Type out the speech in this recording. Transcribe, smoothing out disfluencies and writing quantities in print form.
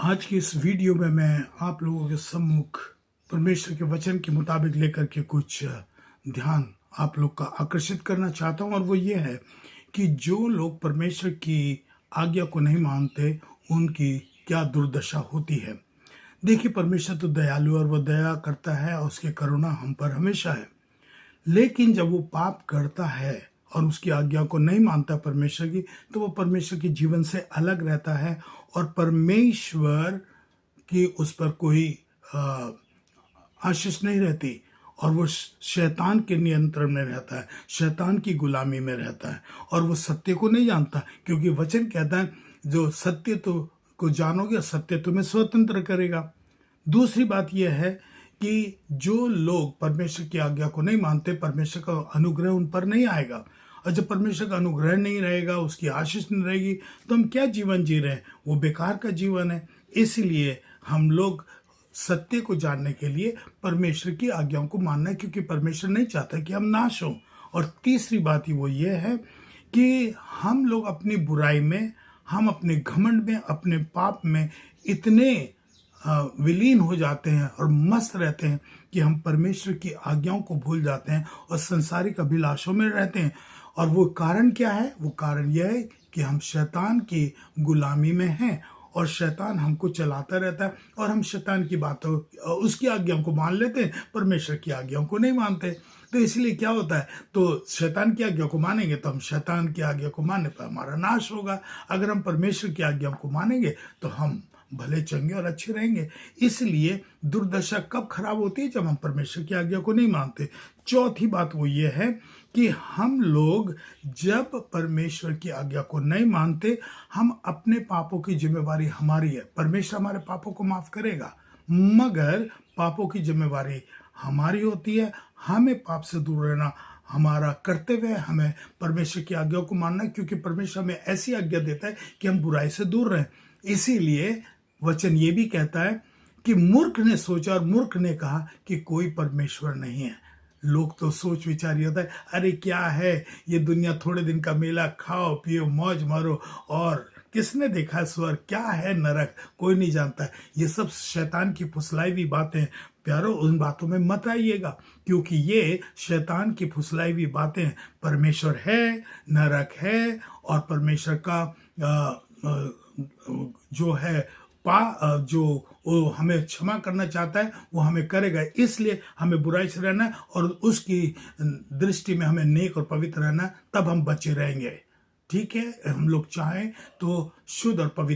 आज की इस वीडियो में मैं आप लोगों के सम्मुख परमेश्वर के वचन के मुताबिक लेकर के कुछ ध्यान आप लोग का आकर्षित करना चाहता हूं, और वो ये है कि जो लोग परमेश्वर की आज्ञा को नहीं मानते उनकी क्या दुर्दशा होती है। देखिए, परमेश्वर तो दयालु और वो दया करता है और उसकी करुणा हम पर हमेशा है। लेकिन जब वो पाप करता है और उसकी आज्ञा को नहीं मानता परमेश्वर की, तो वो परमेश्वर के जीवन से अलग रहता है और परमेश्वर की उस पर कोई आशीष नहीं रहती, और वो शैतान के नियंत्रण में रहता है, शैतान की गुलामी में रहता है, और वो सत्य को नहीं जानता, क्योंकि वचन कहता है जो सत्य तो को जानोगे सत्य तुम्हें स्वतंत्र करेगा। दूसरी बात यह है कि जो लोग परमेश्वर की आज्ञा को नहीं मानते, परमेश्वर का अनुग्रह उन पर नहीं आएगा, और जब परमेश्वर का अनुग्रह नहीं रहेगा, उसकी आशीष नहीं रहेगी, तो हम क्या जीवन जी रहे हैं? वो बेकार का जीवन है। इसलिए हम लोग सत्य को जानने के लिए परमेश्वर की आज्ञाओं को मानना है, क्योंकि परमेश्वर नहीं चाहता कि हम नाश हों। और तीसरी बात ही वो ये है कि हम लोग अपनी बुराई में, हम अपने घमंड में, अपने पाप में इतने विलीन हो जाते हैं और मस्त रहते हैं कि हम परमेश्वर की आज्ञाओं को भूल जाते हैं और संसारिक अभिलाषों में रहते हैं। और वो कारण क्या है? वो कारण यह है कि हम शैतान की गुलामी में हैं, और शैतान हमको चलाता रहता है, और हम शैतान की बातों, उसकी आज्ञाओं को मान लेते हैं, परमेश्वर की आज्ञाओं को नहीं मानते। तो इसलिए क्या होता है? तो शैतान की आज्ञा को मानेंगे तो हम शैतान की आज्ञा को मानने पर हमारा नाश होगा। अगर हम परमेश्वर की आज्ञाओं को मानेंगे तो हम भले चंगे और अच्छे रहेंगे। इसलिए दुर्दशा कब खराब होती है? जब हम परमेश्वर की आज्ञा को नहीं मानते। चौथी बात वो ये है कि हम लोग जब परमेश्वर की आज्ञा को नहीं मानते, हम अपने पापों की जिम्मेवारी हमारी है। परमेश्वर हमारे पापों को माफ करेगा, मगर पापों की जिम्मेवारी हमारी होती है। हमें पाप से दूर रहना हमारा कर्तव्य है, हमें परमेश्वर की आज्ञा को मानना, क्योंकि परमेश्वर हमें ऐसी आज्ञा देता है कि हम बुराई से दूर रहें। इसीलिए वचन ये भी कहता है कि मूर्ख ने सोचा और मूर्ख ने कहा कि कोई परमेश्वर नहीं है। लोग तो सोच विचार ये होता है, अरे क्या है ये दुनिया, थोड़े दिन का मेला, खाओ पियो मौज मारो, और किसने देखा है स्वर्ग, क्या है नरक, कोई नहीं जानता है। ये सब शैतान की फुसलाई हुई बातें। प्यारो, उन बातों में मत आइएगा, क्योंकि ये शैतान की फुसलाई हुई बातें। परमेश्वर है, नरक है, और परमेश्वर का जो है जो वो हमें क्षमा करना चाहता है वो हमें करेगा। इसलिए हमें बुराई से रहना है, और उसकी दृष्टि में हमें नेक और पवित्र रहना, तब हम बचे रहेंगे। ठीक है, हम लोग चाहें तो शुद्ध और पवित्र